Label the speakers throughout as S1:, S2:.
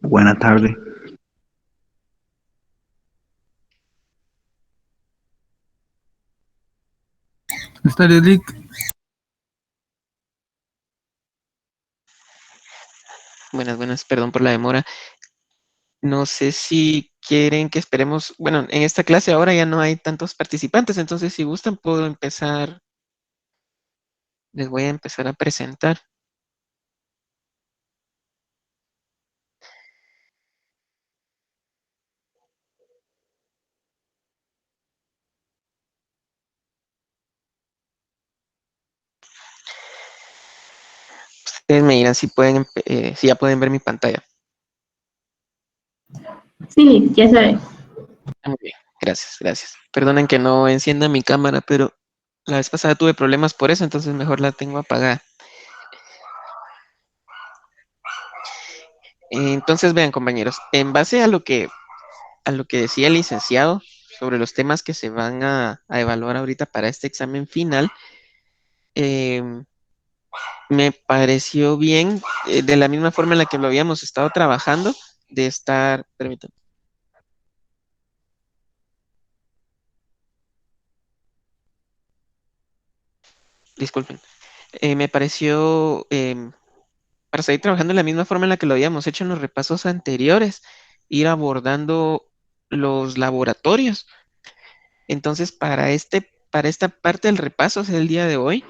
S1: Buenas tardes.
S2: Buenas tardes, Rick.
S3: Buenas, perdón por la demora. No sé si quieren que esperemos, bueno, en esta clase ahora ya no hay tantos participantes, entonces si gustan puedo empezar, les voy a empezar a presentar. Ustedes me dirán si pueden, si ya pueden ver mi pantalla.
S4: Sí, ya sabes.
S3: Muy bien, gracias. Perdonen que no encienda mi cámara, pero la vez pasada tuve problemas por eso, entonces mejor la tengo apagada. Entonces vean, compañeros, en base a lo que decía el licenciado sobre los temas que se van a evaluar ahorita para este examen final, em, me pareció bien, de la misma forma en la que lo habíamos estado trabajando, de estar, permítanme, disculpen, me pareció, para seguir trabajando de la misma forma en la que lo habíamos hecho en los repasos anteriores, ir abordando los laboratorios. Entonces, para esta parte del repaso, o sea, el día de hoy,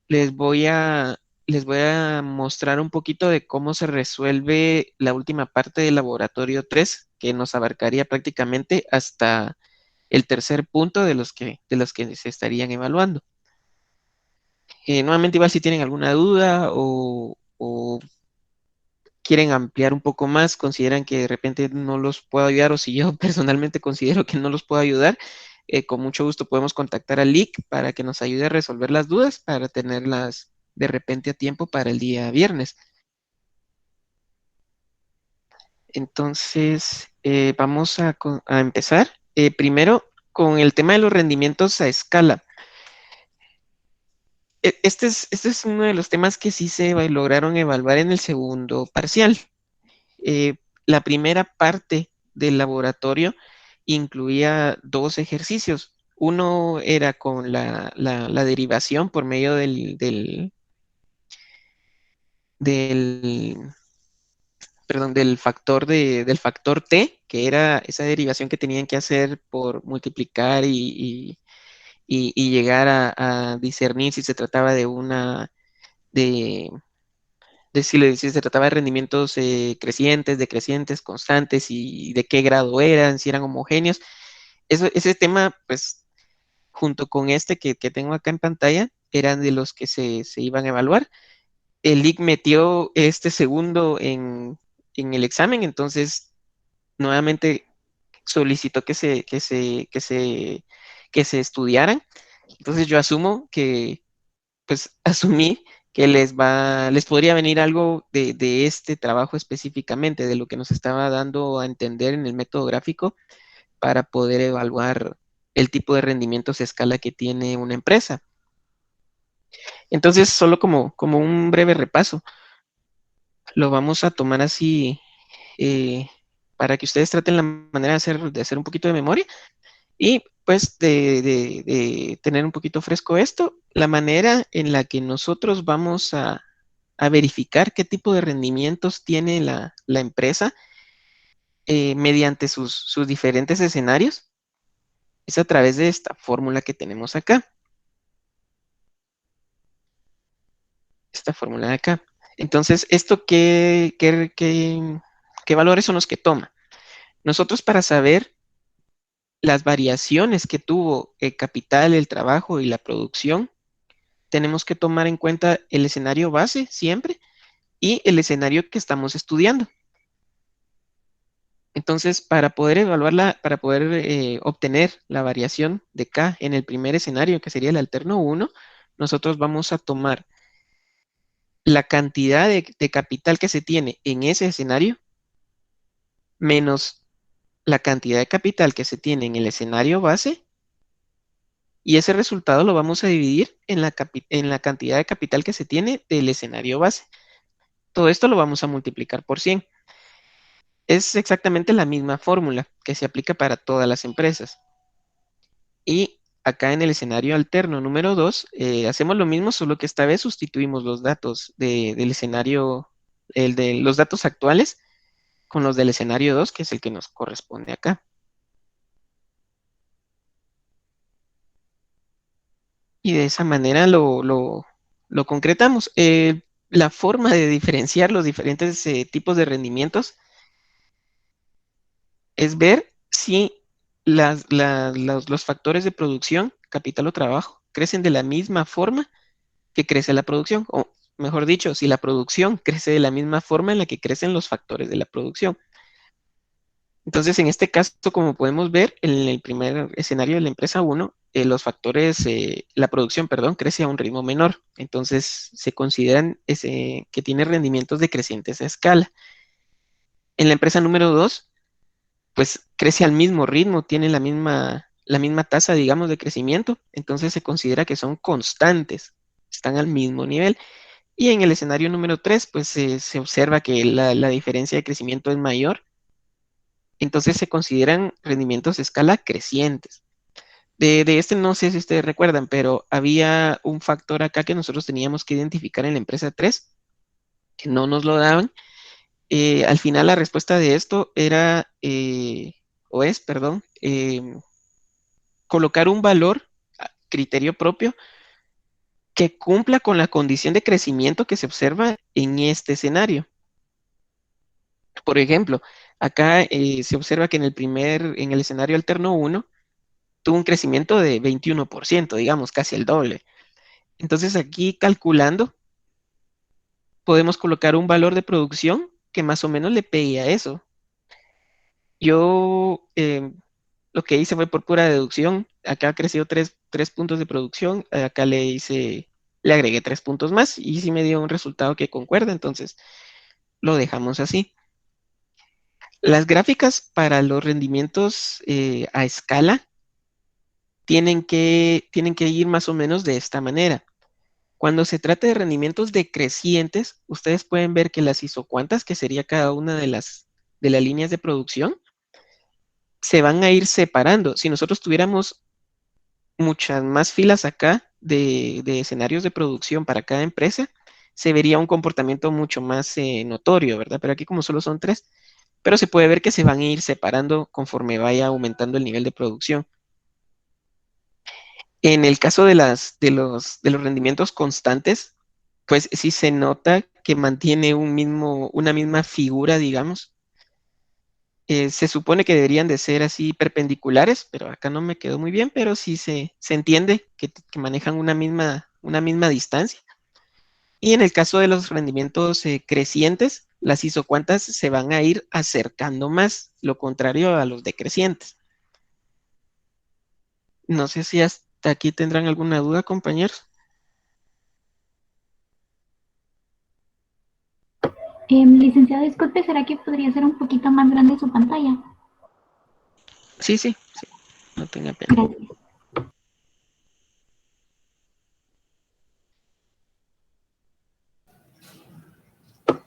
S3: les voy a, les voy a mostrar un poquito de cómo se resuelve la última parte del laboratorio 3, que nos abarcaría prácticamente hasta el tercer punto de los que se estarían evaluando. Nuevamente, igual si tienen alguna duda o quieren ampliar un poco más, consideran que de repente no los puedo ayudar o si yo personalmente considero que no los puedo ayudar, con mucho gusto podemos contactar a Lick para que nos ayude a resolver las dudas para tenerlas de repente a tiempo para el día viernes. Entonces, vamos a empezar. Primero, con el tema de los rendimientos a escala. Este es uno de los temas que sí lograron evaluar en el segundo parcial. Eh, la primera parte del laboratorio incluía dos ejercicios. Uno era con la derivación por medio del, perdón, del factor T, que era esa derivación que tenían que hacer por multiplicar y llegar a discernir si se trataba de de, si se trataba de rendimientos crecientes, decrecientes, constantes y de qué grado eran, si eran homogéneos. Ese tema, pues, junto con este que tengo acá en pantalla, eran de los que se iban a evaluar. El LIC metió este segundo en el examen, entonces nuevamente solicitó que se estudiaran. Entonces yo asumo que, pues asumí que les podría venir algo de este trabajo específicamente, de lo que nos estaba dando a entender en el método gráfico para poder evaluar el tipo de rendimientos a escala que tiene una empresa. Entonces, solo como un breve repaso, lo vamos a tomar así para que ustedes traten la manera de hacer un poquito de memoria y pues de tener un poquito fresco esto, la manera en la que nosotros vamos a verificar qué tipo de rendimientos tiene la empresa mediante sus diferentes escenarios es a través de esta fórmula que tenemos acá. Esta fórmula de acá. Entonces, ¿esto qué valores son los que toma? Nosotros para saber las variaciones que tuvo el capital, el trabajo y la producción, tenemos que tomar en cuenta el escenario base siempre y el escenario que estamos estudiando. Entonces, para poder evaluarla, para poder obtener la variación de K en el primer escenario, que sería el alterno 1, nosotros vamos a tomar la cantidad de capital que se tiene en ese escenario menos la cantidad de capital que se tiene en el escenario base y ese resultado lo vamos a dividir en en la cantidad de capital que se tiene del escenario base. Todo esto lo vamos a multiplicar por 100. Es exactamente la misma fórmula que se aplica para todas las empresas. Y acá en el escenario alterno número 2, hacemos lo mismo, solo que esta vez sustituimos los datos del escenario, el de los datos actuales, con los del escenario 2, que es el que nos corresponde acá. Y de esa manera lo concretamos. La forma de diferenciar los diferentes tipos de rendimientos es ver si los factores de producción, capital o trabajo, crecen de la misma forma que crece la producción, o mejor dicho, si la producción crece de la misma forma en la que crecen los factores de la producción. Entonces, en este caso, como podemos ver, en el primer escenario de la empresa 1, los factores, la producción, perdón, crece a un ritmo menor. Entonces, se consideran que tiene rendimientos decrecientes a escala. En la empresa número 2, pues crece al mismo ritmo, tiene la misma tasa, digamos, de crecimiento. Entonces, se considera que son constantes, están al mismo nivel. Y en el escenario número 3, pues se observa que la diferencia de crecimiento es mayor. Entonces se consideran rendimientos de escala crecientes. De este no sé si ustedes recuerdan, pero había un factor acá que nosotros teníamos que identificar en la empresa 3, que no nos lo daban. Al final la respuesta de esto era, o es, perdón, colocar un valor a criterio propio que cumpla con la condición de crecimiento que se observa en este escenario. Por ejemplo, acá se observa que en el escenario alterno 1, tuvo un crecimiento de 21%, digamos, casi el doble. Entonces aquí calculando, podemos colocar un valor de producción que más o menos le pegue a eso. Yo lo que hice fue por pura deducción. Acá creció tres puntos de producción, acá le agregué 3 puntos más y sí me dio un resultado que concuerda, entonces lo dejamos así. Las gráficas para los rendimientos a escala tienen que ir más o menos de esta manera. Cuando se trata de rendimientos decrecientes, ustedes pueden ver que las isocuantas, que sería cada una de las líneas de producción, se van a ir separando. Si nosotros tuviéramos muchas más filas acá de escenarios de producción para cada empresa, se vería un comportamiento mucho más notorio, ¿verdad? Pero aquí como solo son 3, pero se puede ver que se van a ir separando conforme vaya aumentando el nivel de producción. En el caso de los rendimientos constantes, pues sí se nota que mantiene una misma figura, digamos. Se supone que deberían de ser así perpendiculares, pero acá no me quedó muy bien, pero sí se entiende que manejan una misma distancia. Y en el caso de los rendimientos crecientes, las isocuantas se van a ir acercando más, lo contrario a los decrecientes. No sé si hasta aquí tendrán alguna duda, compañeros.
S1: Licenciado, disculpe, ¿será que podría ser un poquito más grande su pantalla?
S3: Sí, sí, sí, no tenga pena.
S1: Gracias.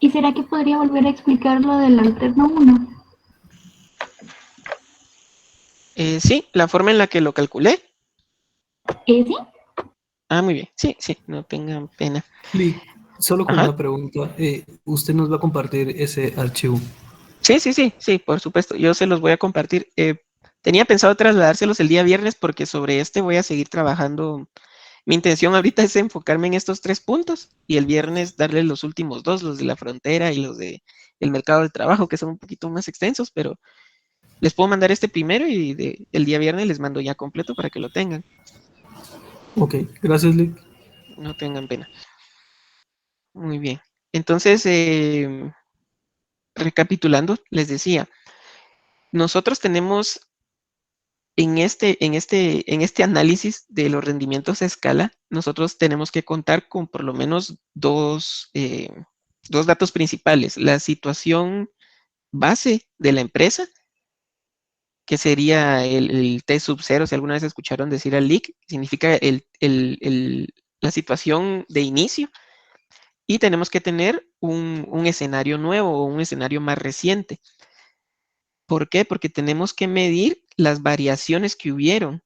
S1: ¿Y será que podría volver a explicar lo del alterno 1?
S3: Sí, la forma en la que lo calculé.
S1: ¿Sí?
S3: Ah, muy bien. Sí, sí, no tengan pena.
S2: Lick, solo con
S3: Ajá.
S2: una pregunta. ¿Usted nos va a compartir ese archivo?
S3: Sí, sí, sí, sí, por supuesto. Yo se los voy a compartir. Tenía pensado trasladárselos el día viernes porque sobre este voy a seguir trabajando. Mi intención ahorita es enfocarme en estos 3 puntos y el viernes darles los últimos dos, los de la frontera y los de el mercado del trabajo, que son un poquito más extensos, pero les puedo mandar este primero y el día viernes les mando ya completo para que lo tengan.
S2: Ok, gracias, Lick.
S3: No tengan pena. Muy bien. Entonces, recapitulando, les decía, nosotros tenemos en este análisis de los rendimientos a escala, nosotros tenemos que contar con por lo menos dos datos principales. La situación base de la empresa, que sería el T sub 0, si alguna vez escucharon decir al leak, significa la situación de inicio. Y tenemos que tener un escenario nuevo o un escenario más reciente. ¿Por qué? Porque tenemos que medir las variaciones que hubieron.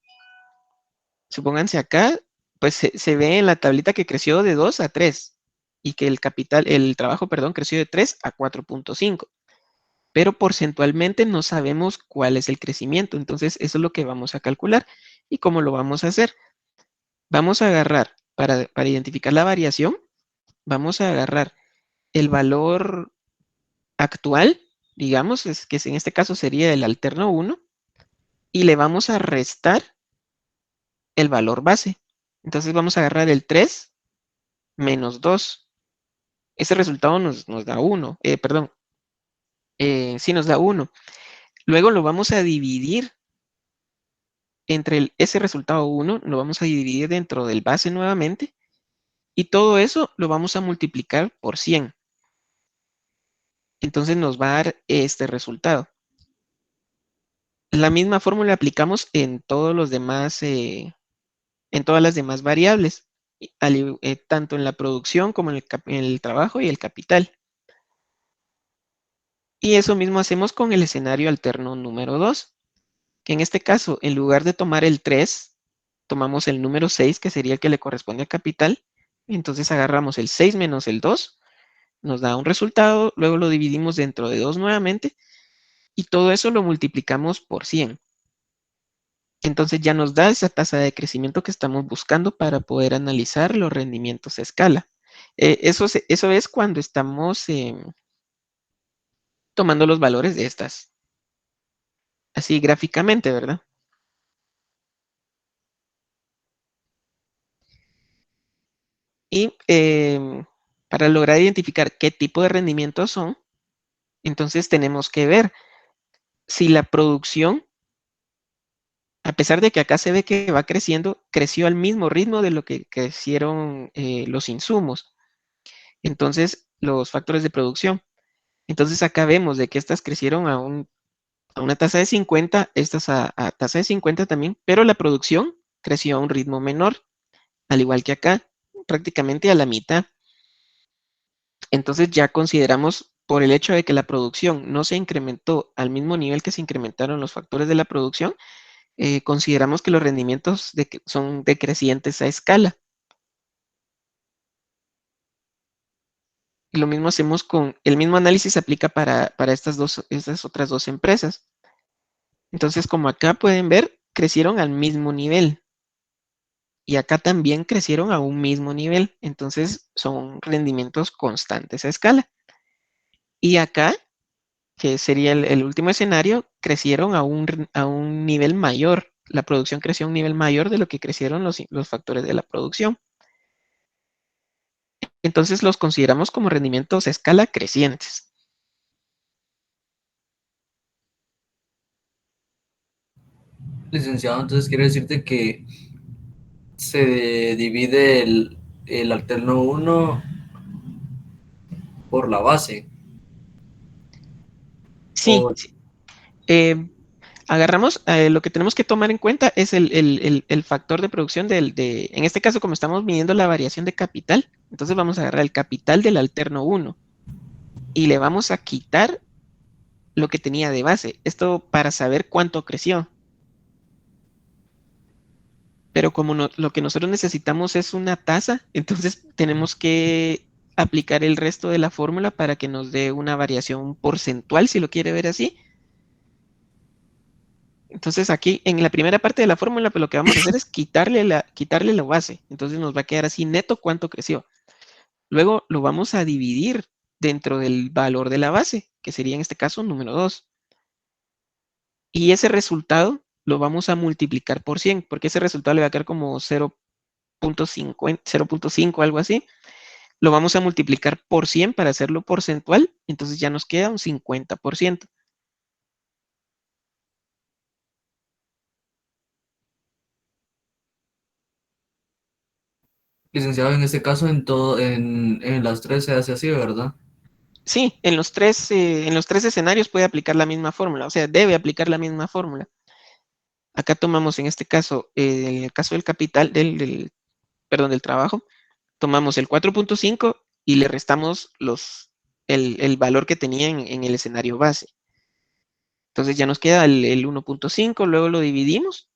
S3: Supónganse acá, pues se ve en la tablita que creció de 2 a 3 y que el trabajo, perdón, creció de 3 a 4.5. Pero porcentualmente no sabemos cuál es el crecimiento. Entonces, eso es lo que vamos a calcular. ¿Y cómo lo vamos a hacer? Vamos a agarrar, para identificar la variación, vamos a agarrar el valor actual, digamos, que en este caso sería el alterno 1, y le vamos a restar el valor base. Entonces vamos a agarrar el 3 menos 2. Ese resultado nos da 1, perdón, sí nos da 1. Luego lo vamos a dividir entre ese resultado 1, lo vamos a dividir dentro del base nuevamente, y todo eso lo vamos a multiplicar por 100. Entonces nos va a dar este resultado. La misma fórmula aplicamos en todos los demás, en todas las demás variables, tanto en la producción como en el trabajo y el capital. Y eso mismo hacemos con el escenario alterno número 2, que en este caso, en lugar de tomar el 3, tomamos el número 6, que sería el que le corresponde al capital. Entonces agarramos el 6 menos el 2, nos da un resultado, luego lo dividimos dentro de 2 nuevamente, y todo eso lo multiplicamos por 100. Entonces ya nos da esa tasa de crecimiento que estamos buscando para poder analizar los rendimientos a escala. Eso es cuando estamos tomando los valores de estas, así gráficamente, ¿verdad? Y para lograr identificar qué tipo de rendimientos son, entonces tenemos que ver si la producción, a pesar de que acá se ve que va creciendo, creció al mismo ritmo de lo que crecieron los insumos. Entonces, los factores de producción. Entonces, acá vemos de que estas crecieron a una tasa de 50, estas a tasa de 50 también, pero la producción creció a un ritmo menor, al igual que acá, prácticamente a la mitad. Entonces, ya consideramos, por el hecho de que la producción no se incrementó al mismo nivel que se incrementaron los factores de la producción, consideramos que los rendimientos son decrecientes a escala. Y lo mismo hacemos el mismo análisis se aplica para estas otras dos empresas. Entonces, como acá pueden ver, crecieron al mismo nivel. Y acá también crecieron a un mismo nivel. Entonces, son rendimientos constantes a escala. Y acá, que sería el último escenario, crecieron a un nivel mayor. La producción creció a un nivel mayor de lo que crecieron los factores de la producción. Entonces los consideramos como rendimientos a escala crecientes.
S2: Licenciado, entonces quiere decirte que se divide el alterno uno por la base.
S3: Sí,
S2: O,
S3: sí. Agarramos, lo que tenemos que tomar en cuenta es el factor de producción en este caso, como estamos midiendo la variación de capital, entonces vamos a agarrar el capital del alterno 1 y le vamos a quitar lo que tenía de base. Esto para saber cuánto creció. Pero como lo que nosotros necesitamos es una tasa, entonces tenemos que aplicar el resto de la fórmula para que nos dé una variación porcentual, si lo quiere ver así. Entonces aquí en la primera parte de la fórmula, pues lo que vamos a hacer es quitarle la base. Entonces nos va a quedar así neto cuánto creció. Luego lo vamos a dividir dentro del valor de la base, que sería en este caso número 2. Y ese resultado lo vamos a multiplicar por 100, porque ese resultado le va a quedar como 0.5, algo así. Lo vamos a multiplicar por 100 para hacerlo porcentual, entonces ya nos queda un 50%.
S2: licenciado, en este caso, en las tres se hace así, ¿verdad?
S3: Sí, en los tres escenarios puede aplicar la misma fórmula, o sea, debe aplicar la misma fórmula. Acá tomamos en este caso, en el caso del capital, perdón, del trabajo, tomamos el 4.5 y le restamos el valor que tenía en el escenario base. Entonces ya nos queda el 1.5, luego lo dividimos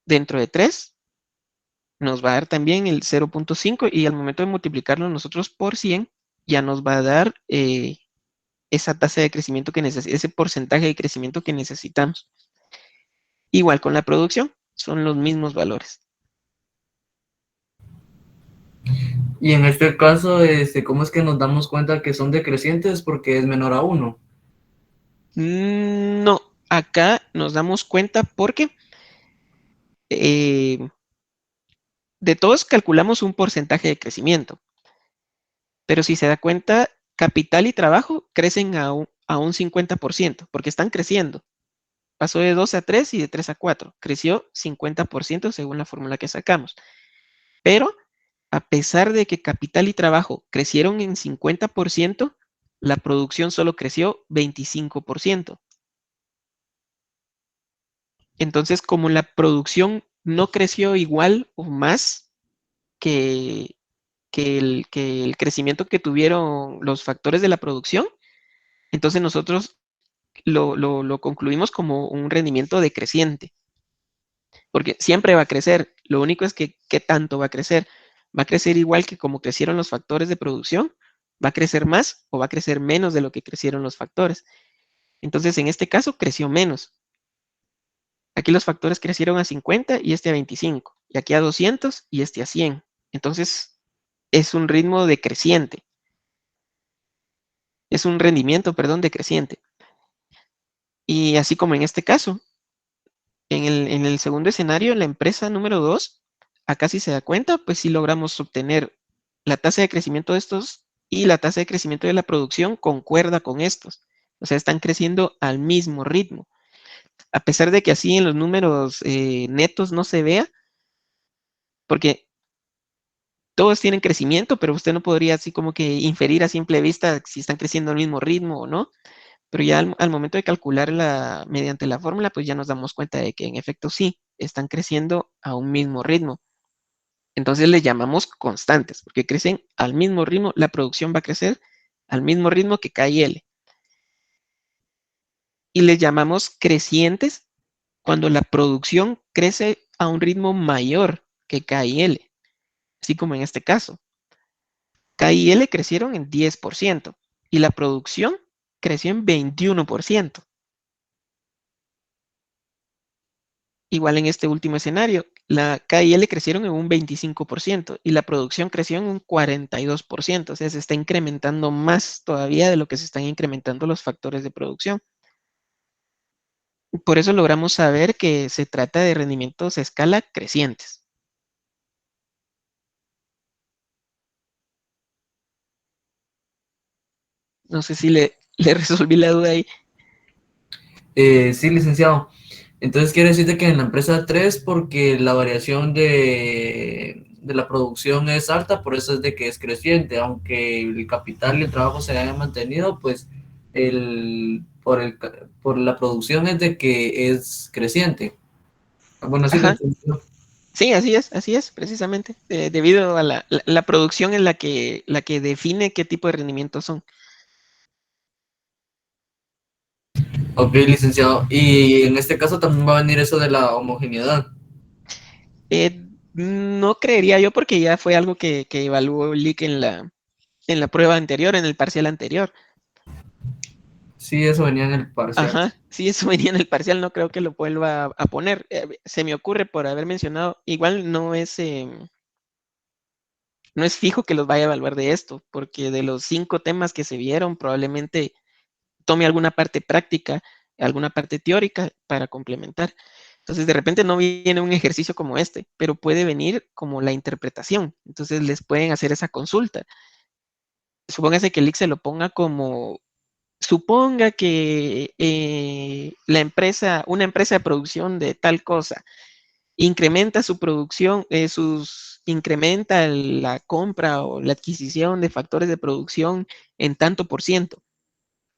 S3: dentro de 3, nos va a dar también el 0.5 y al momento de multiplicarlo nosotros por 100, ya nos va a dar esa tasa de crecimiento que necesitamos, ese porcentaje de crecimiento que necesitamos. Igual con la producción, son los mismos valores.
S2: Y en este caso, ¿cómo es que nos damos cuenta que son decrecientes? Porque es menor a uno.
S3: No, acá nos damos cuenta porque eh, de todos calculamos un porcentaje de crecimiento, pero si se da cuenta, capital y trabajo crecen a un 50%, porque están creciendo. Pasó de 2 a 3 y de 3 a 4. Creció 50% según la fórmula que sacamos. Pero a pesar de que capital y trabajo crecieron en 50%, la producción solo creció 25%. Entonces, como la producción no creció igual o más que, que el crecimiento que tuvieron los factores de la producción, entonces nosotros lo concluimos como un rendimiento decreciente, porque siempre va a crecer. Lo único es que qué tanto va a crecer. ¿Va a crecer igual que como crecieron los factores de producción? ¿Va a crecer más o va a crecer menos de lo que crecieron los factores? Entonces, en este caso, creció menos. Aquí los factores crecieron a 50 y este a 25, y aquí a 200 y este a 100. Entonces, es un ritmo decreciente, es un rendimiento, perdón, decreciente. Y así como en este caso, en el segundo escenario, la empresa número 2, acá si se da cuenta, pues sí logramos obtener la tasa de crecimiento de estos y la tasa de crecimiento de la producción concuerda con estos. O sea, están creciendo al mismo ritmo. A pesar de que así en los números netos no se vea, porque todos tienen crecimiento, pero usted no podría así como que inferir a simple vista si están creciendo al mismo ritmo o no. Pero ya al momento de calcularla mediante la fórmula, pues ya nos damos cuenta de que en efecto sí, están creciendo a un mismo ritmo. Entonces le llamamos constantes, porque crecen al mismo ritmo, la producción va a crecer al mismo ritmo que K y L. Y le llamamos crecientes cuando la producción crece a un ritmo mayor que K y L, así como en este caso. K y L crecieron en 10% y la producción creció en 21%. Igual en este último escenario, la K y L crecieron en un 25% y la producción creció en un 42%. O sea, se está incrementando más todavía de lo que se están incrementando los factores de producción. Por eso logramos saber que se trata de rendimientos a escala crecientes. No sé si le resolví la duda ahí.
S2: Sí, licenciado. Entonces quiere decirte que en la empresa 3 porque la variación de la producción es alta, por eso es de que es creciente, aunque el capital y el trabajo se hayan mantenido, pues por la producción es de que es creciente. Bueno, así lo
S3: Ajá,
S2: entendí.
S3: sí, así es, precisamente. Debido a la producción en la que define qué tipo de rendimientos son.
S2: Ok, licenciado. Y en este caso también va a venir eso de la homogeneidad.
S3: No creería yo porque ya fue algo que evaluó Lick en la prueba anterior, en el parcial anterior.
S2: Sí, eso venía en el parcial.
S3: Ajá, sí, eso venía en el parcial, no creo que lo vuelva a poner. Se me ocurre por haber mencionado, igual no es fijo que los vaya a evaluar de esto, porque de los 5 temas que se vieron, probablemente tome alguna parte práctica, alguna parte teórica para complementar. Entonces, de repente no viene un ejercicio como este, pero puede venir como la interpretación. Entonces, les pueden hacer esa consulta. Supóngase que el se lo ponga como, suponga que una empresa de producción de tal cosa, incrementa su producción, incrementa la compra o la adquisición de factores de producción en tanto por ciento,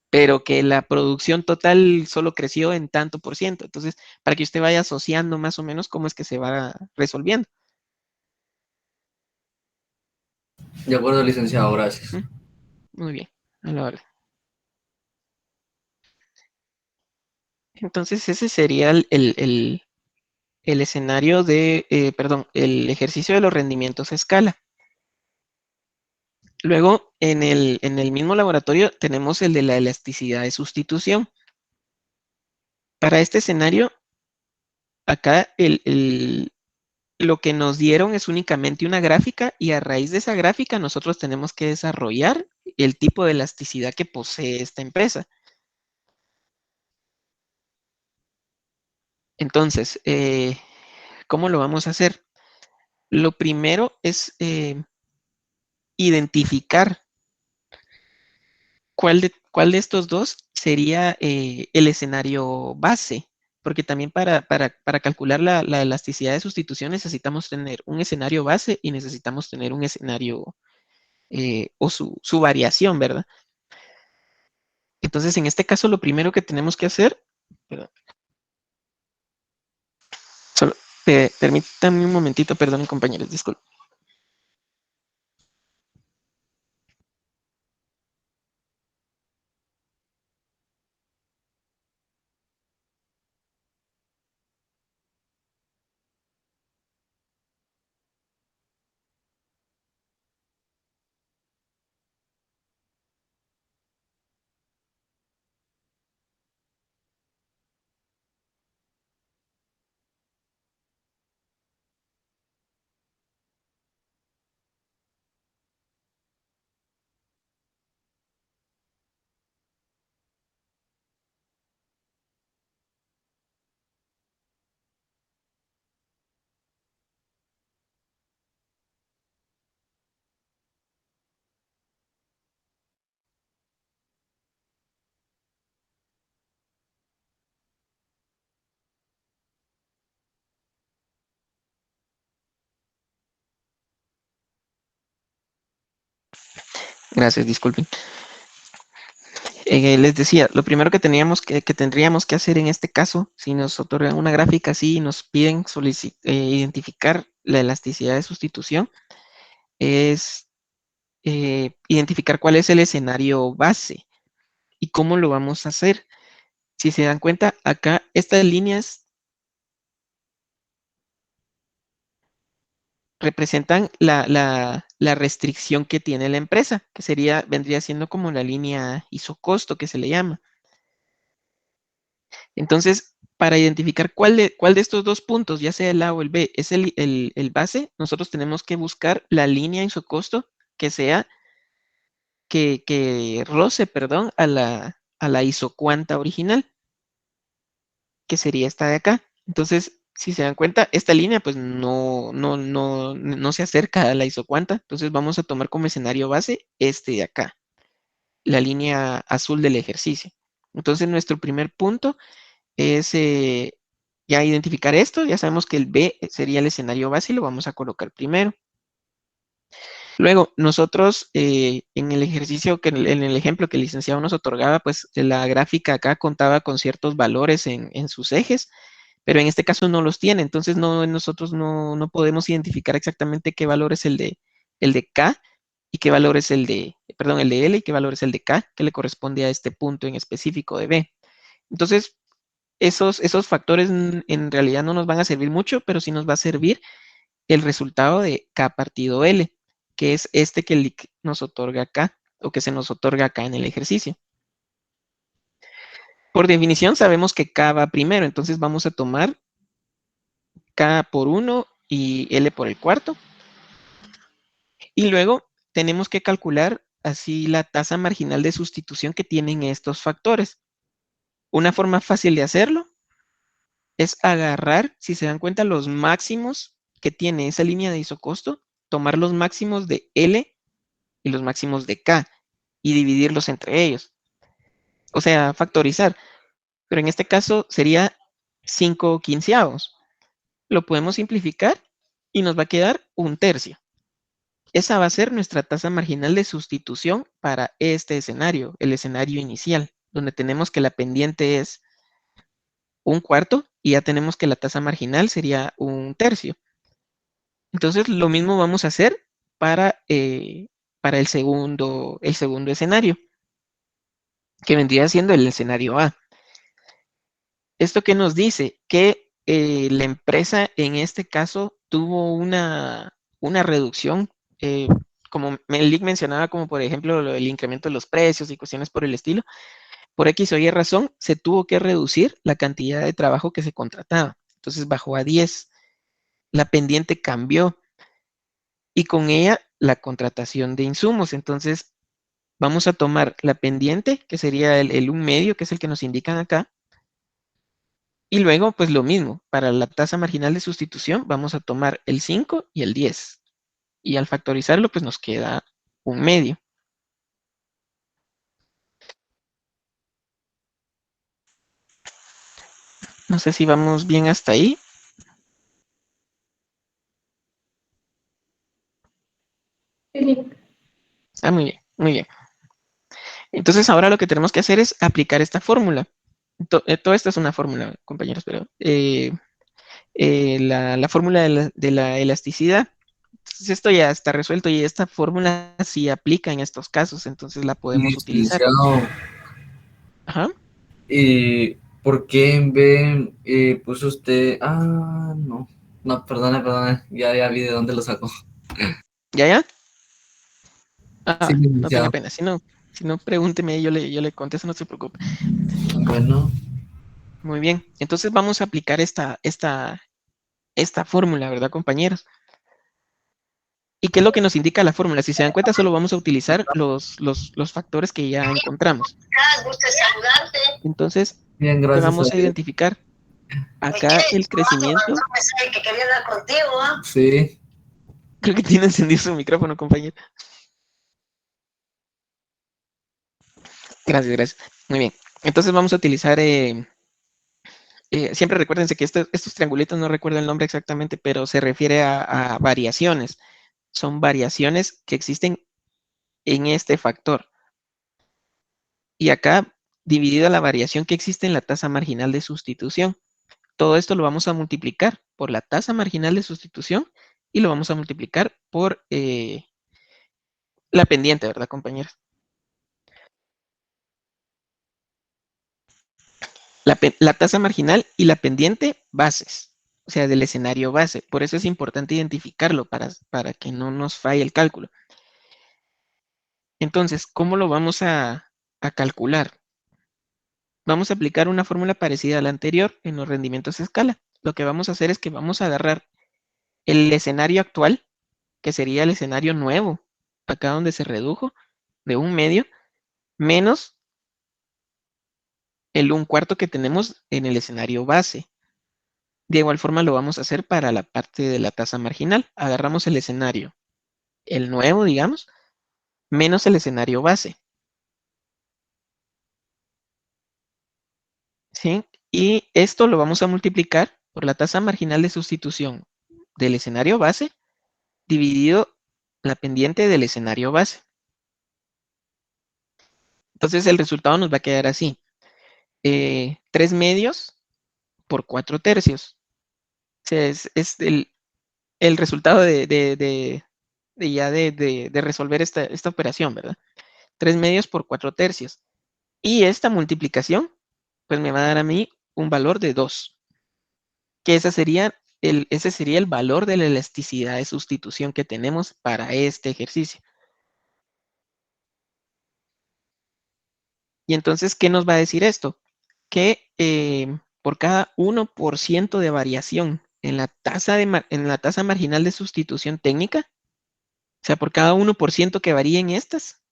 S3: pero que la producción total solo creció en tanto por ciento. Entonces, para que usted vaya asociando más o menos cómo es que se va resolviendo.
S2: De acuerdo, licenciado, gracias.
S3: Ujú, muy bien, a la hora. Entonces ese sería el escenario de, perdón, el ejercicio de los rendimientos a escala. Luego, en el mismo laboratorio tenemos el de la elasticidad de sustitución. Para este escenario, acá lo que nos dieron es únicamente una gráfica y a raíz de esa gráfica nosotros tenemos que desarrollar el tipo de elasticidad que posee esta empresa. Entonces, ¿cómo lo vamos a hacer? Lo primero es identificar cuál de estos dos sería el escenario base, porque también para calcular la elasticidad de sustitución necesitamos tener un escenario base y necesitamos tener un escenario o su variación, ¿verdad? Entonces, en este caso, lo primero que tenemos que hacer, perdón, solo, permítanme un momentito, perdón, compañeros, disculpen. Gracias, disculpen. Les decía, lo primero que tendríamos que hacer en este caso, si nos otorgan una gráfica así y nos piden identificar la elasticidad de sustitución, es identificar cuál es el escenario base y cómo lo vamos a hacer. Si se dan cuenta, acá estas líneas representan la restricción que tiene la empresa, que vendría siendo como la línea isocosto que se le llama. Entonces, para identificar cuál de estos dos puntos, ya sea el A o el B, es el base, nosotros tenemos que buscar la línea isocosto que sea, que roce, perdón, a la isocuanta original, que sería esta de acá. Entonces, si se dan cuenta, esta línea pues no se acerca a la isocuanta. Entonces vamos a tomar como escenario base este de acá, la línea azul del ejercicio. Entonces nuestro primer punto es ya identificar esto. Ya sabemos que el B sería el escenario base y lo vamos a colocar primero. Luego, nosotros en el ejercicio, en el ejemplo que el licenciado nos otorgaba, pues la gráfica acá contaba con ciertos valores en sus ejes, pero en este caso no los tiene, entonces nosotros no podemos identificar exactamente qué valor es el de K y qué valor es perdón, el de L y qué valor es el de K, que le corresponde a este punto en específico de B. Entonces, esos factores en realidad no nos van a servir mucho, pero sí nos va a servir el resultado de K partido L, que es este que el LIC nos otorga acá, o que se nos otorga acá en el ejercicio. Por definición sabemos que K va primero, entonces vamos a tomar K por 1 y L por el cuarto. Y luego tenemos que calcular así la tasa marginal de sustitución que tienen estos factores. Una forma fácil de hacerlo es agarrar, si se dan cuenta, los máximos que tiene esa línea de isocosto, tomar los máximos de L y los máximos de K y dividirlos entre ellos. O sea, factorizar. Pero en este caso sería 5 quinceavos. Lo podemos simplificar y nos va a quedar un tercio. Esa va a ser nuestra tasa marginal de sustitución para este escenario, el escenario inicial, donde tenemos que la pendiente es un cuarto y ya tenemos que la tasa marginal sería un tercio. Entonces, lo mismo vamos a hacer para el segundo escenario, que vendría siendo el escenario A. ¿Esto qué nos dice? Que la empresa en este caso tuvo una reducción, como Lick mencionaba, como por ejemplo el incremento de los precios y cuestiones por el estilo. Por X o Y razón, se tuvo que reducir la cantidad de trabajo que se contrataba. Entonces bajó a 10. La pendiente cambió y con ella la contratación de insumos. Entonces vamos a tomar la pendiente, que sería el 1 medio, que es el que nos indican acá. Y luego, pues lo mismo, para la tasa marginal de sustitución vamos a tomar el 5 y el 10. Y al factorizarlo, pues nos queda 1 medio. No sé si vamos bien hasta ahí.
S1: Sí.
S3: Ah, muy bien, muy bien. Entonces ahora lo que tenemos que hacer es aplicar esta fórmula. Todo esto es una fórmula, compañeros, pero la fórmula de la elasticidad. Entonces esto ya está resuelto y esta fórmula sí aplica en estos casos, entonces la podemos utilizar.
S2: Licenciado,
S3: Ajá.
S2: ¿por qué en B puso usted? Ah, no. No, perdone, ya vi de dónde lo sacó.
S3: ¿Ya, ya?
S2: Sí,
S3: Ah, no tenga
S2: licenciado.
S3: pena. Si no, pregúnteme, yo le contesto, no se preocupe.
S2: Bueno,
S3: Muy bien. Entonces vamos a aplicar esta fórmula, ¿verdad, compañeros? ¿Y qué es lo que nos indica la fórmula? Si se dan cuenta, solo vamos a utilizar los factores que ya encontramos.
S4: Gusto en saludarte.
S3: Entonces,
S2: bien,
S3: ¿qué
S2: gracias a
S3: vamos a
S2: Dios.
S3: identificar?
S4: ¿De
S3: Acá
S4: qué?
S3: el
S4: Mandó
S3: crecimiento.
S4: un mensaje que quería hablar contigo, ¿ah?
S2: Sí,
S3: Creo que tiene encendido su micrófono, compañero. Gracias, gracias. Muy bien. Entonces vamos a utilizar, siempre recuérdense que estos triangulitos no recuerdo el nombre exactamente, pero se refiere a variaciones. Son variaciones que existen en este factor. Y acá, dividida la variación que existe en la tasa marginal de sustitución. Todo esto lo vamos a multiplicar por la tasa marginal de sustitución y lo vamos a multiplicar por la pendiente, ¿verdad, compañeros? La tasa marginal y la pendiente bases, o sea, del escenario base. Por eso es importante identificarlo para que no nos falle el cálculo. Entonces, ¿cómo lo vamos a calcular? Vamos a aplicar una fórmula parecida a la anterior en los rendimientos a escala. Lo que vamos a hacer es que vamos a agarrar el escenario actual, que sería el escenario nuevo, acá donde se redujo de 1 medio, menos el 1/4 que tenemos en el escenario base. De igual forma lo vamos a hacer para la parte de la tasa marginal. Agarramos el escenario, el nuevo, digamos, menos el escenario base. ¿Sí? Y esto lo vamos a multiplicar por la tasa marginal de sustitución del escenario base dividido la pendiente del escenario base. Entonces el resultado nos va a quedar así. 3 medios por 4 tercios. O sea, es el resultado de resolver esta operación, ¿verdad? 3 medios por 4 tercios. Y esta multiplicación, pues me va a dar a mí un valor de 2, que ese sería el valor de la elasticidad de sustitución que tenemos para este ejercicio. Y entonces, ¿qué nos va a decir esto? Que por cada 1% de variación en la tasa marginal de sustitución técnica, o sea, por cada 1% que varíe en estas,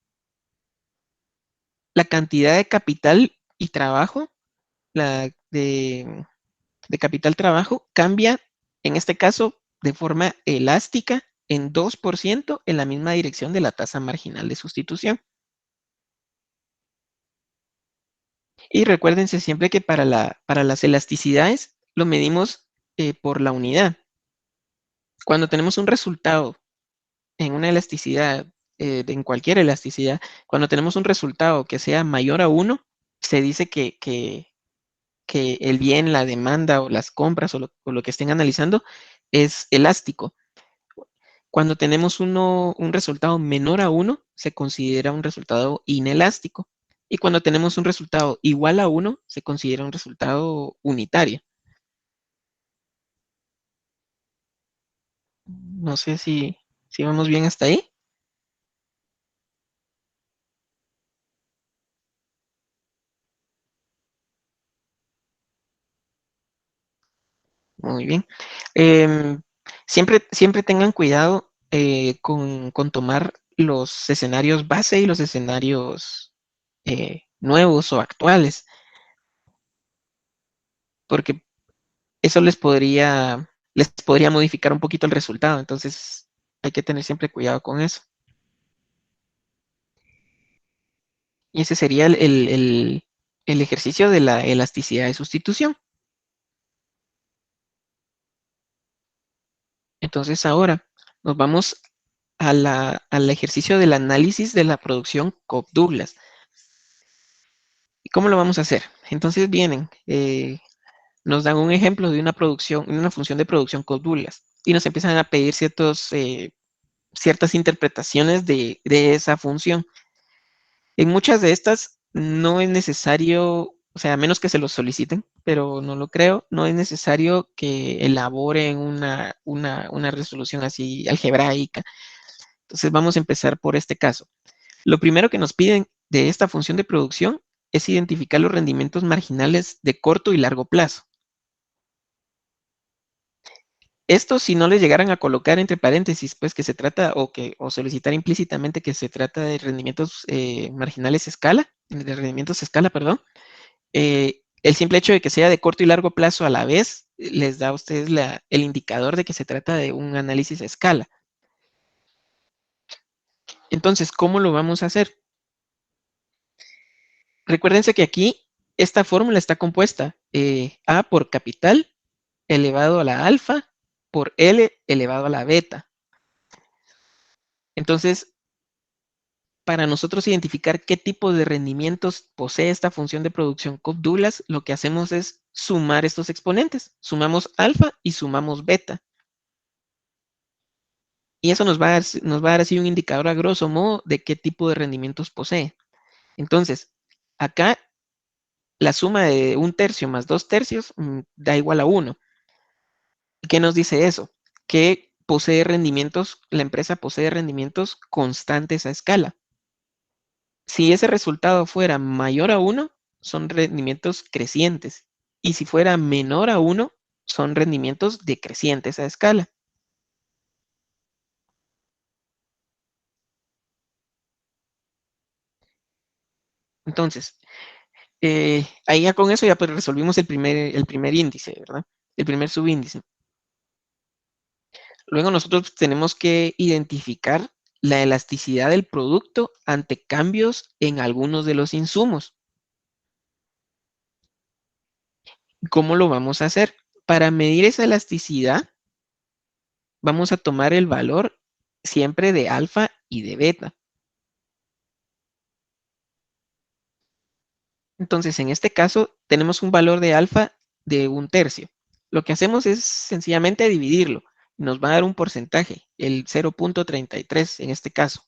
S3: la cantidad de capital y trabajo, la de capital trabajo, cambia, en este caso, de forma elástica en 2% en la misma dirección de la tasa marginal de sustitución. Y recuérdense siempre que para las elasticidades lo medimos por la unidad. Cuando tenemos un resultado en una elasticidad, en cualquier elasticidad, cuando tenemos un resultado que sea mayor a 1, se dice que el bien, la demanda o las compras o lo que estén analizando es elástico. Cuando tenemos un resultado menor a 1, se considera un resultado inelástico. Y cuando tenemos un resultado igual a 1, se considera un resultado unitario. No sé si vamos bien hasta ahí. Muy bien. Siempre tengan cuidado con tomar los escenarios base y los escenarios nuevos o actuales, porque eso les podría modificar un poquito el resultado. Entonces, hay que tener siempre cuidado con eso. Y ese sería el ejercicio de la elasticidad de sustitución. Entonces, ahora nos vamos al ejercicio del análisis de la producción Cobb-Douglas. ¿Y cómo lo vamos a hacer? Entonces nos dan un ejemplo de una función de producción Cobb-Douglas y nos empiezan a pedir ciertas interpretaciones de esa función. En muchas de estas no es necesario, o sea, a menos que se lo soliciten, pero no lo creo, no es necesario que elaboren una resolución así algebraica. Entonces vamos a empezar por este caso. Lo primero que nos piden de esta función de producción es identificar los rendimientos marginales de corto y largo plazo. Esto si no les llegaran a colocar entre paréntesis, pues que se trata o solicitar implícitamente que se trata de rendimientos marginales escala, de rendimientos escala, perdón, el simple hecho de que sea de corto y largo plazo a la vez les da a ustedes el indicador de que se trata de un análisis a escala. Entonces, ¿cómo lo vamos a hacer? Recuérdense que aquí esta fórmula está compuesta A por capital elevado a la alfa por L elevado a la beta. Entonces, para nosotros identificar qué tipo de rendimientos posee esta función de producción Cobb-Douglas, lo que hacemos es sumar estos exponentes. Sumamos alfa y sumamos beta. Y eso nos va a dar así un indicador a grosso modo de qué tipo de rendimientos posee. Entonces, acá la suma de 1/3 más 2/3 da igual a 1. ¿Qué nos dice eso? Que la empresa posee rendimientos constantes a escala. Si ese resultado fuera mayor a 1, son rendimientos crecientes. Y si fuera menor a 1, son rendimientos decrecientes a escala. Entonces, ahí ya con eso ya pues resolvimos el primer índice, ¿verdad? El primer subíndice. Luego nosotros tenemos que identificar la elasticidad del producto ante cambios en algunos de los insumos. ¿Cómo lo vamos a hacer? Para medir esa elasticidad, vamos a tomar el valor siempre de alfa y de beta. Entonces, en este caso, tenemos un valor de alfa de 1/3. Lo que hacemos es sencillamente dividirlo. Nos va a dar un porcentaje, el 0.33 en este caso.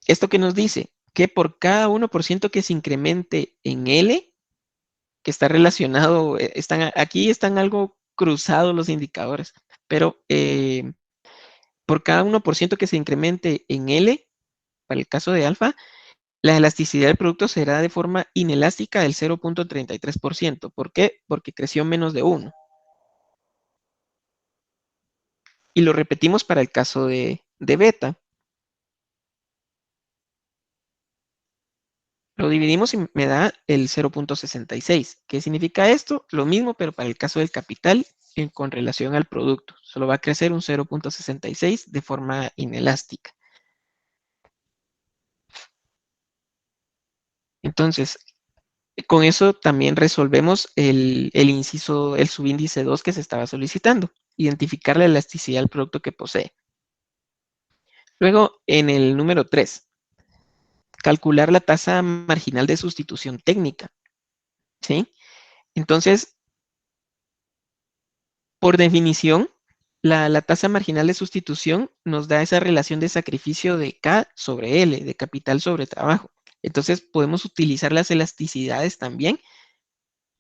S3: ¿Esto qué nos dice? Que por cada 1% que se incremente en L, que está relacionado, aquí están algo cruzados los indicadores, pero por cada 1% que se incremente en L, para el caso de alfa, la elasticidad del producto será de forma inelástica del 0.33%. ¿Por qué? Porque creció menos de 1. Y lo repetimos para el caso de beta. Lo dividimos y me da el 0.66. ¿Qué significa esto? Lo mismo, pero para el caso del capital con relación al producto. Solo va a crecer un 0.66 de forma inelástica. Entonces, con eso también resolvemos el subíndice 2 que se estaba solicitando. Identificar la elasticidad del producto que posee. Luego, en el número 3, calcular la tasa marginal de sustitución técnica. ¿Sí? Entonces, por definición, la tasa marginal de sustitución nos da esa relación de sacrificio de K sobre L, de capital sobre trabajo. Entonces podemos utilizar las elasticidades también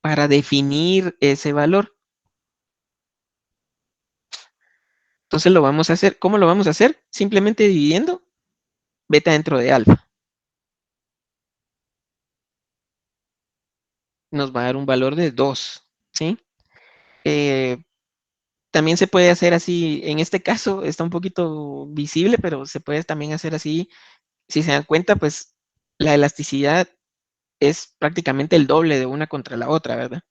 S3: para definir ese valor. Entonces lo vamos a hacer. ¿Cómo lo vamos a hacer? Simplemente dividiendo beta dentro de alfa. Nos va a dar un valor de 2, ¿sí? También se puede hacer así, en este caso está un poquito visible, pero se puede también hacer así. Si se dan cuenta, pues la elasticidad es prácticamente el doble de una contra la otra, ¿verdad?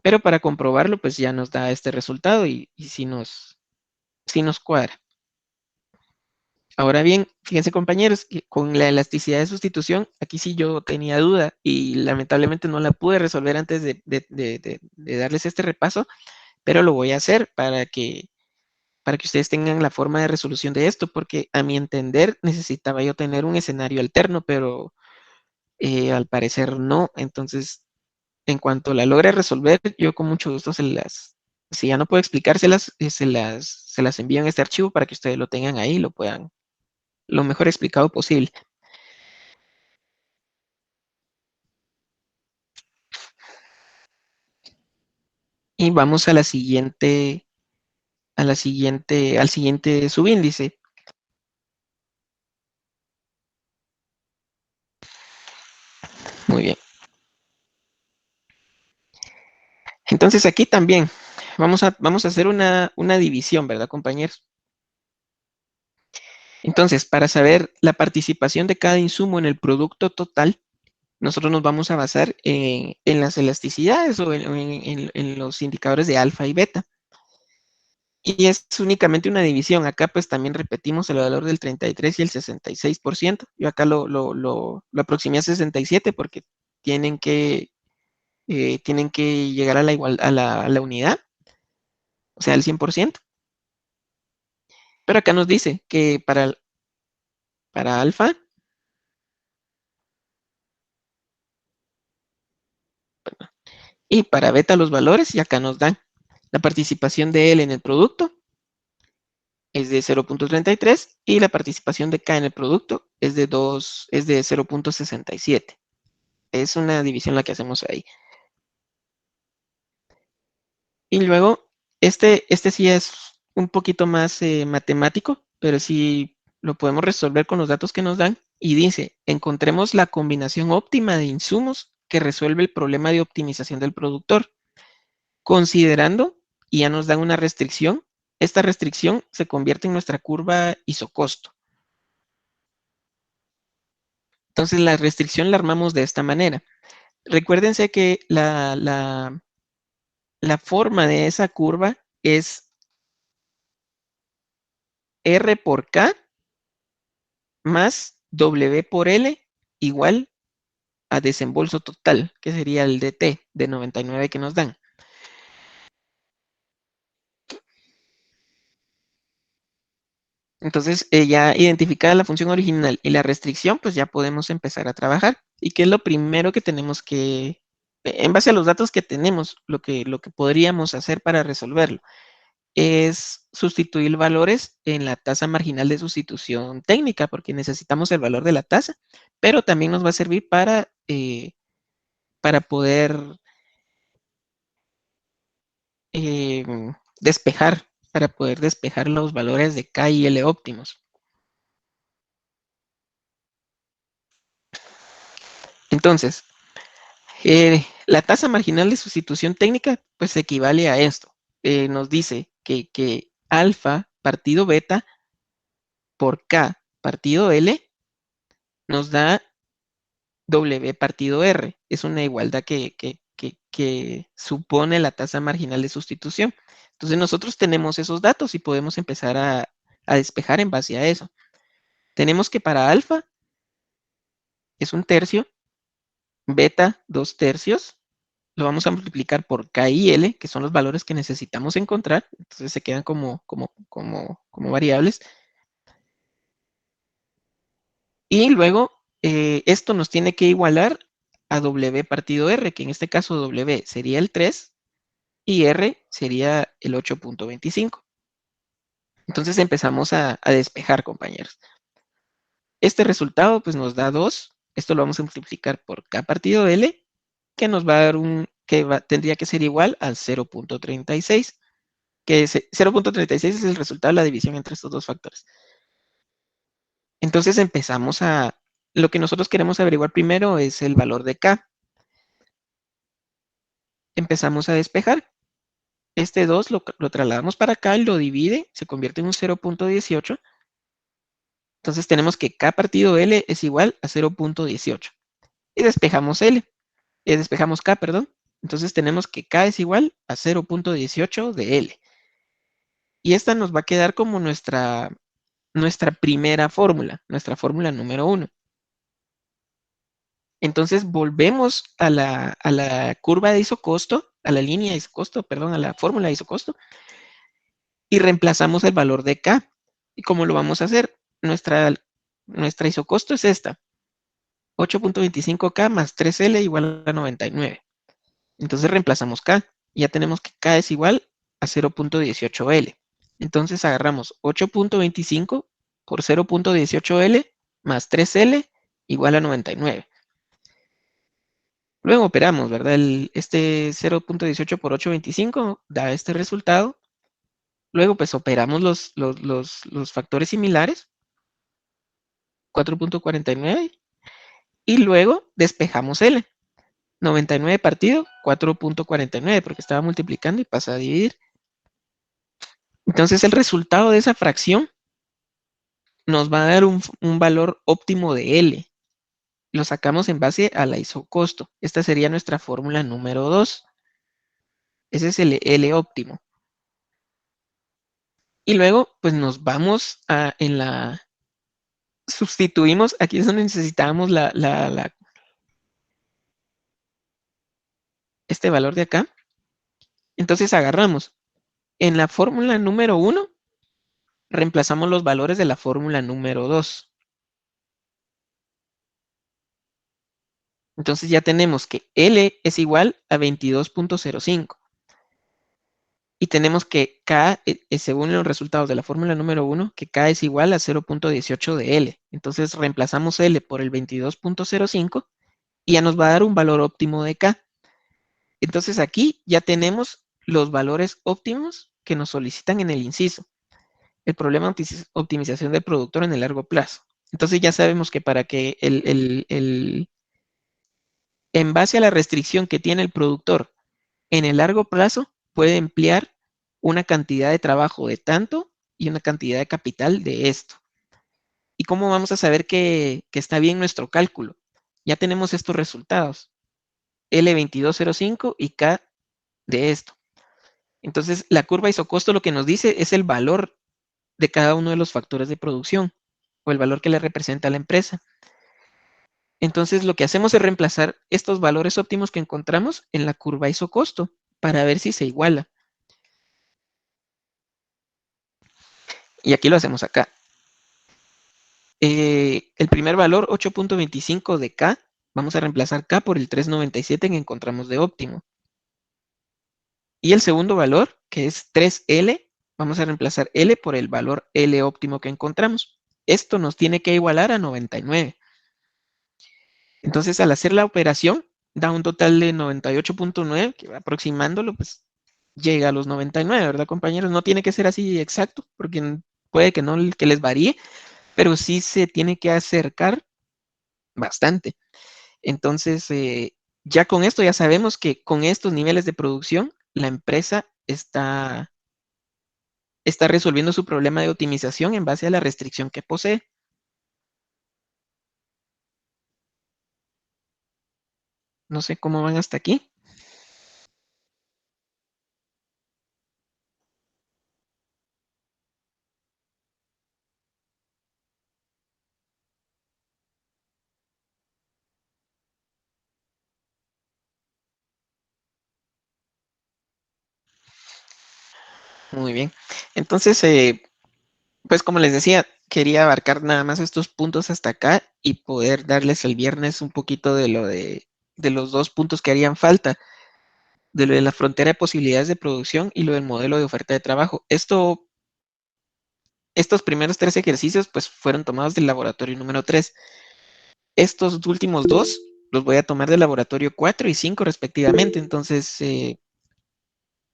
S3: Pero para comprobarlo, pues ya nos da este resultado y sí nos cuadra. Ahora bien, fíjense compañeros, que con la elasticidad de sustitución, aquí sí yo tenía duda y lamentablemente no la pude resolver antes de darles este repaso, pero lo voy a hacer para que ustedes tengan la forma de resolución de esto, porque a mi entender necesitaba yo tener un escenario alterno, pero al parecer no. Entonces, en cuanto la logre resolver, yo con mucho gusto si ya no puedo explicárselas, se las envío en este archivo para que ustedes lo tengan ahí y lo puedan, lo mejor explicado posible. Y vamos a al siguiente subíndice. Muy bien. Entonces aquí también vamos a hacer una división, ¿verdad, compañeros? Entonces, para saber la participación de cada insumo en el producto total, nosotros nos vamos a basar en las elasticidades o en los indicadores de alfa y beta. Y es únicamente una división. Acá pues también repetimos el valor del 33 y el 66%. Yo acá lo aproximé a 67 porque tienen tienen que llegar a a la unidad, o sea, al 100%. Pero acá nos dice que para alfa, y para beta los valores, y acá nos dan la participación de L en el producto es de 0.33 y la participación de K en el producto es de 0.67. Es una división la que hacemos ahí. Y luego, este sí es un poquito más matemático, pero sí lo podemos resolver con los datos que nos dan. Y dice, encontremos la combinación óptima de insumos que resuelve el problema de optimización del productor, considerando, y ya nos dan una restricción, esta restricción se convierte en nuestra curva isocosto. Entonces la restricción la armamos de esta manera. Recuérdense que la forma de esa curva es R por K más W por L igual a desembolso total, que sería el DT de 99 que nos dan. Entonces, ya identificada la función original y la restricción, pues ya podemos empezar a trabajar. ¿Y qué es lo primero que tenemos en base a los datos que tenemos, lo que podríamos hacer para resolverlo? Es sustituir valores en la tasa marginal de sustitución técnica, porque necesitamos el valor de la tasa, pero también nos va a servir para poder eh, para poder despejar los valores de K y L óptimos. Entonces, la tasa marginal de sustitución técnica, pues equivale a esto. Nos dice que alfa partido beta por K partido L nos da W partido R. Es una igualdad que supone la tasa marginal de sustitución. Entonces nosotros tenemos esos datos y podemos empezar a despejar en base a eso. Tenemos que para alfa es 1/3, beta 2/3, lo vamos a multiplicar por K y L, que son los valores que necesitamos encontrar, entonces se quedan como variables. Y luego esto nos tiene que igualar a W partido R, que en este caso W sería el 3 y R sería el 8.25. Entonces empezamos a despejar, compañeros. Este resultado pues nos da 2. Esto lo vamos a multiplicar por K partido L, que nos va a dar tendría que ser igual al 0.36, que 0.36 es el resultado de la división entre estos dos factores. Entonces lo que nosotros queremos averiguar primero es el valor de K. Empezamos a despejar. Este 2 lo trasladamos para acá y lo divide, se convierte en un 0.18. Entonces tenemos que K partido L es igual a 0.18. Y despejamos despejamos K, perdón. Entonces tenemos que K es igual a 0.18 de L. Y esta nos va a quedar como nuestra primera fórmula, nuestra fórmula número 1. Entonces volvemos a la curva de isocosto, a la línea de isocosto, perdón, a la fórmula de isocosto, y reemplazamos el valor de K. ¿Y cómo lo vamos a hacer? Nuestra isocosto es esta, 8.25K más 3L igual a 99. Entonces reemplazamos K. Ya tenemos que K es igual a 0.18L. Entonces agarramos 8.25 por 0.18L más 3L igual a 99. Luego operamos, ¿verdad? Este 0.18 por 8.25 da este resultado. Luego pues operamos los factores similares, 4.49, y luego despejamos L. 99 partido 4.49 porque estaba multiplicando y pasa a dividir. Entonces el resultado de esa fracción nos va a dar un valor óptimo de L. Lo sacamos en base a la isocosto. Esta sería nuestra fórmula número 2. Ese es el L óptimo. Y luego, pues nos vamos sustituimos, aquí es donde necesitamos este valor de acá. Entonces agarramos en la fórmula número 1, reemplazamos los valores de la fórmula número 2. Entonces ya tenemos que L es igual a 22.05. Y tenemos que K, según los resultados de la fórmula número 1, que K es igual a 0.18 de L. Entonces reemplazamos L por el 22.05 y ya nos va a dar un valor óptimo de K. Entonces aquí ya tenemos los valores óptimos que nos solicitan en el inciso. El problema de optimización del productor en el largo plazo. Entonces ya sabemos que para que en base a la restricción que tiene el productor en el largo plazo, puede emplear una cantidad de trabajo de tanto y una cantidad de capital de esto. ¿Y cómo vamos a saber que está bien nuestro cálculo? Ya tenemos estos resultados. L2205 y K de esto. Entonces, la curva isocosto lo que nos dice es el valor de cada uno de los factores de producción o el valor que le representa a la empresa. Entonces, lo que hacemos es reemplazar estos valores óptimos que encontramos en la curva isocosto para ver si se iguala. Y aquí lo hacemos acá. El primer valor, 8.25 de K, vamos a reemplazar K por el 3.97 que encontramos de óptimo. Y el segundo valor, que es 3L, vamos a reemplazar L por el valor L óptimo que encontramos. Esto nos tiene que igualar a 99. Entonces, al hacer la operación, da un total de 98.9, que va aproximándolo, pues llega a los 99, ¿verdad, compañeros? No tiene que ser así exacto, porque puede que no que les varíe, pero sí se tiene que acercar bastante. Entonces, ya con esto ya sabemos que con estos niveles de producción, la empresa está resolviendo su problema de optimización en base a la restricción que posee. No sé cómo van hasta aquí. Muy bien. Entonces, pues como les decía, quería abarcar nada más estos puntos hasta acá y poder darles el viernes un poquito de los dos puntos que harían falta, de lo de la frontera de posibilidades de producción y lo del modelo de oferta de trabajo. Esto Estos primeros 3 ejercicios pues fueron tomados del laboratorio número 3. Estos últimos 2 los voy a tomar del laboratorio 4 y 5 respectivamente. Entonces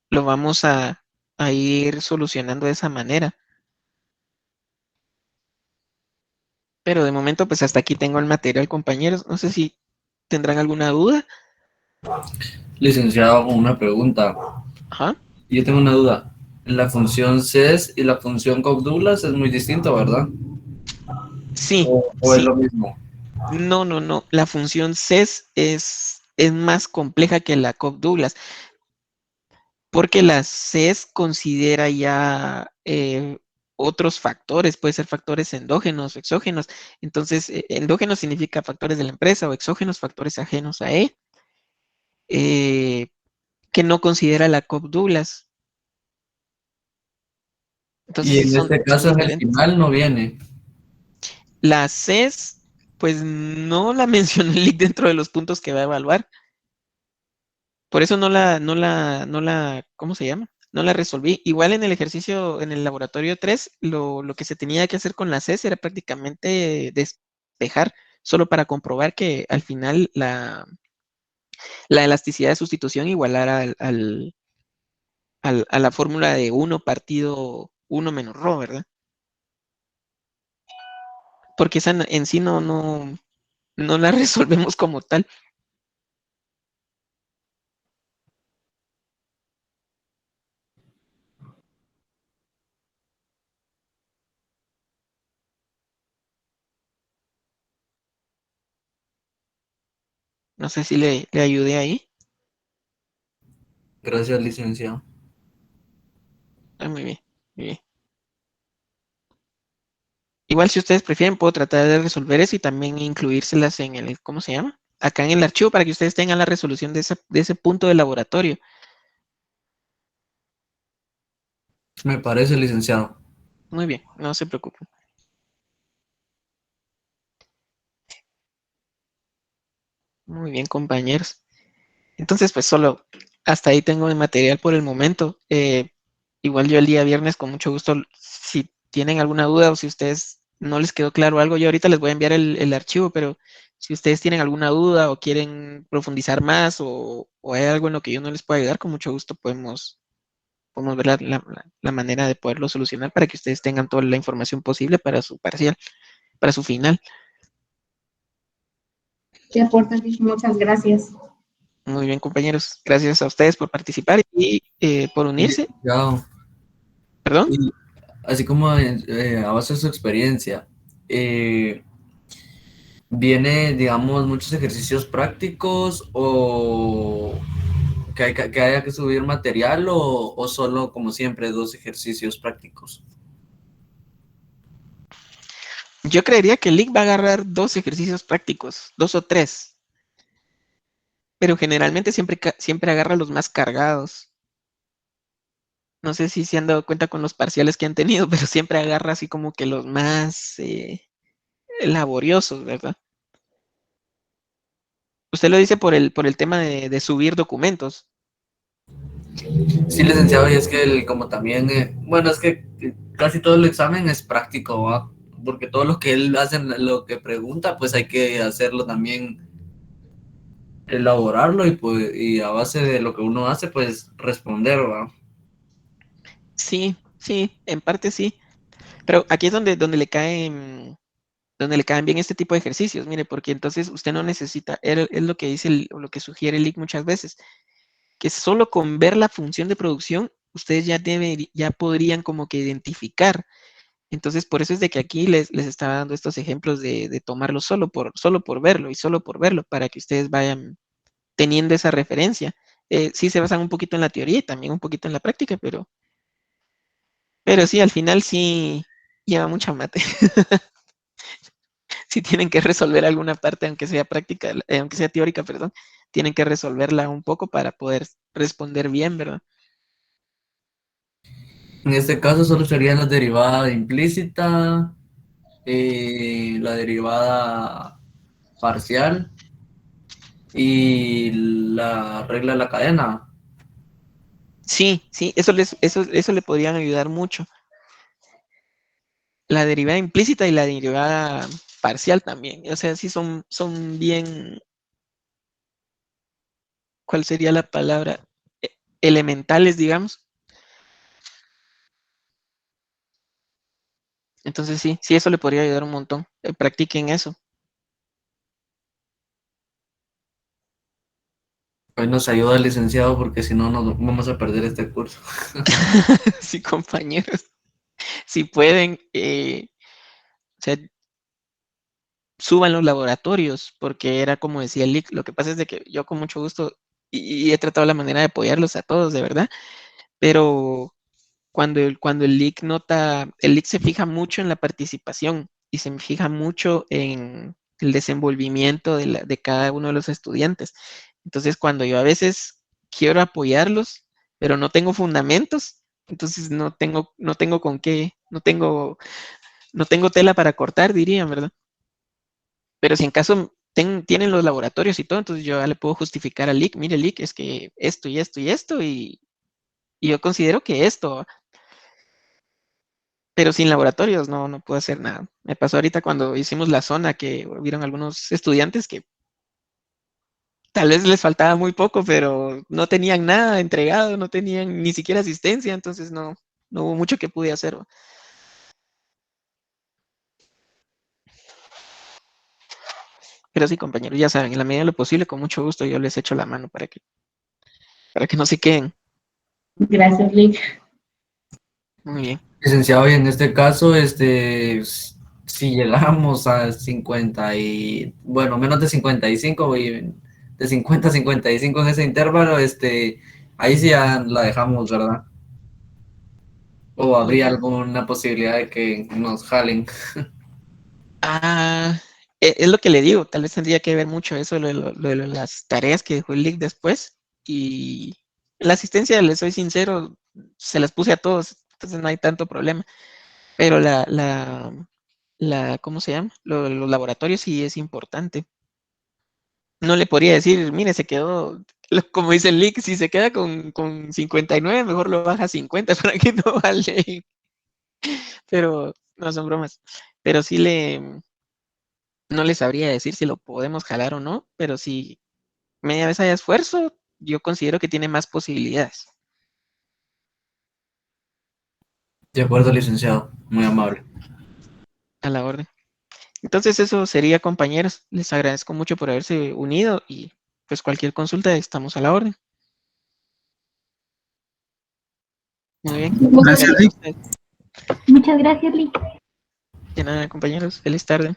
S3: lo vamos a ir solucionando de esa manera. Pero de momento pues hasta aquí tengo el material, compañeros. No sé si tendrán alguna duda.
S2: Licenciado, una pregunta.
S3: Ajá.
S2: Yo tengo una duda. La función CES y la función Cobb-Douglas es muy distinto, ¿verdad?
S3: Sí,
S2: O es
S3: sí.
S2: lo mismo?
S3: No, no, no. La función CES es más compleja que la Cobb-Douglas, porque la CES considera ya otros factores, puede ser factores endógenos o exógenos. Entonces, endógenos significa factores de la empresa o exógenos, factores ajenos a E, eh, que no considera la Cobb-Douglas. Entonces,
S2: Y
S3: sí
S2: en este
S3: son
S2: caso, en el
S3: diferentes.
S2: final no viene.
S3: La CES, pues no la mencioné el link dentro de los puntos que va a evaluar. Por eso no la, ¿cómo se llama? No la resolví. Igual en el ejercicio, en el laboratorio 3, lo que se tenía que hacer con la CES era prácticamente despejar, solo para comprobar que al final la elasticidad de sustitución igualara a la fórmula de 1 partido 1 menos ρ, ¿verdad? Porque esa en sí no la resolvemos como tal. No sé si le ayudé ahí.
S2: Gracias, licenciado.
S3: Ah, muy bien, muy bien. Igual si ustedes prefieren, puedo tratar de resolver eso y también incluírselas en el, ¿cómo se llama? Acá en el archivo para que ustedes tengan la resolución de ese punto de laboratorio.
S2: Me parece, licenciado.
S3: Muy bien, no se preocupen. Muy bien, compañeros. Entonces, pues solo hasta ahí tengo el material por el momento. Igual yo el día viernes con mucho gusto, si tienen alguna duda o si ustedes no les quedó claro algo, yo ahorita les voy a enviar el archivo, pero si ustedes tienen alguna duda o quieren profundizar más o hay algo en lo que yo no les pueda ayudar, con mucho gusto podemos ver la manera de poderlo solucionar para que ustedes tengan toda la información posible para su parcial, para su final.
S1: ¿Qué aportas? Muchas gracias.
S3: Muy bien, compañeros. Gracias a ustedes por participar y por unirse.
S2: Licenciado,
S3: Perdón.
S2: y así como a base de su experiencia, eh, ¿viene, digamos, muchos ejercicios prácticos o que haya que subir material o solo, como siempre, 2 ejercicios prácticos?
S3: Yo creería que el link va a agarrar 2 ejercicios prácticos, 2 o 3, pero generalmente siempre agarra los más cargados. No sé si se han dado cuenta con los parciales que han tenido, pero siempre agarra así como que los más laboriosos, ¿verdad? Usted lo dice por el tema de subir documentos.
S2: Sí, licenciado, y es que como también, bueno, es que casi todo el examen es práctico, ¿va? Porque todo lo que él hace, lo que pregunta, pues hay que hacerlo también, elaborarlo y, pues, y a base de lo que uno hace, pues responder, ¿va?
S3: Sí, sí, en parte sí. Pero aquí es donde le caen bien este tipo de ejercicios, mire, porque entonces usted no necesita, es lo que dice, o lo que sugiere el LIC muchas veces, que solo con ver la función de producción, ustedes ya podrían como que identificar. Entonces, por eso es de que aquí les estaba dando estos ejemplos de tomarlo solo por verlo y solo por verlo, para que ustedes vayan teniendo esa referencia. Sí se basan un poquito en la teoría y también un poquito en la práctica, pero sí, al final sí lleva mucha mate. Si tienen que resolver alguna parte, aunque sea práctica, aunque sea teórica, perdón, tienen que resolverla un poco para poder responder bien, ¿verdad?
S2: En este caso solo serían la derivada implícita, la derivada parcial y la regla de la cadena.
S3: Sí, sí, eso le podrían ayudar mucho. la derivada implícita y la derivada parcial también. O sea, sí son bien, ¿cuál sería la palabra? Elementales, digamos. Entonces sí, eso le podría ayudar un montón. Practiquen eso.
S2: Hoy nos ayuda el licenciado porque si no, nos vamos a perder este curso.
S3: Sí, compañeros. Si pueden, o sea, suban los laboratorios, porque era como decía el Lick. Lo que pasa es de que yo con mucho gusto y he tratado la manera de apoyarlos a todos, de verdad, pero cuando el Lick se fija mucho en la participación y se fija mucho en el desenvolvimiento de cada uno de los estudiantes. Entonces, cuando yo a veces quiero apoyarlos, pero no tengo fundamentos, entonces no tengo con qué, no tengo tela para cortar, diría, ¿verdad? Pero si en caso tienen los laboratorios y todo, entonces yo ya le puedo justificar al Lick, mire, Lick, es que esto y esto y esto, y yo considero que esto, pero sin laboratorios no puedo hacer nada. Me pasó ahorita cuando hicimos la zona que hubieron algunos estudiantes que tal vez les faltaba muy poco, pero no tenían nada entregado, no tenían ni siquiera asistencia, entonces no hubo mucho que pude hacer. Pero sí, compañeros, ya saben, en la medida de lo posible, con mucho gusto yo les echo la mano para que no se queden.
S1: Gracias, Lick.
S3: Muy bien.
S2: Licenciado, y en este caso, si llegamos a 50 y, bueno, menos de 55 y de 50 a 55 en ese intervalo, ahí sí ya la dejamos, ¿verdad? ¿O habría alguna posibilidad de que nos jalen?
S3: Ah, es lo que le digo, tal vez tendría que ver mucho eso, lo de las tareas que dejó el Lick después. Y la asistencia, les soy sincero, se las puse a todos, entonces no hay tanto problema. Pero ¿cómo se llama? Los laboratorios sí es importante. No le podría decir, mire, se quedó, como dice el Lick, si se queda con 59, mejor lo baja a 50 para que no vale. Pero no son bromas. Pero sí no les sabría decir si lo podemos jalar o no, pero si media vez hay esfuerzo, yo considero que tiene más posibilidades.
S2: De acuerdo, licenciado, muy amable.
S3: A la orden. Entonces eso sería, compañeros. Les agradezco mucho por haberse unido y pues cualquier consulta estamos a la orden. Muy bien.
S1: Gracias,
S3: Gracias a
S1: Lick.
S3: ustedes.
S1: Muchas gracias, Lick.
S3: De nada, compañeros. Feliz tarde.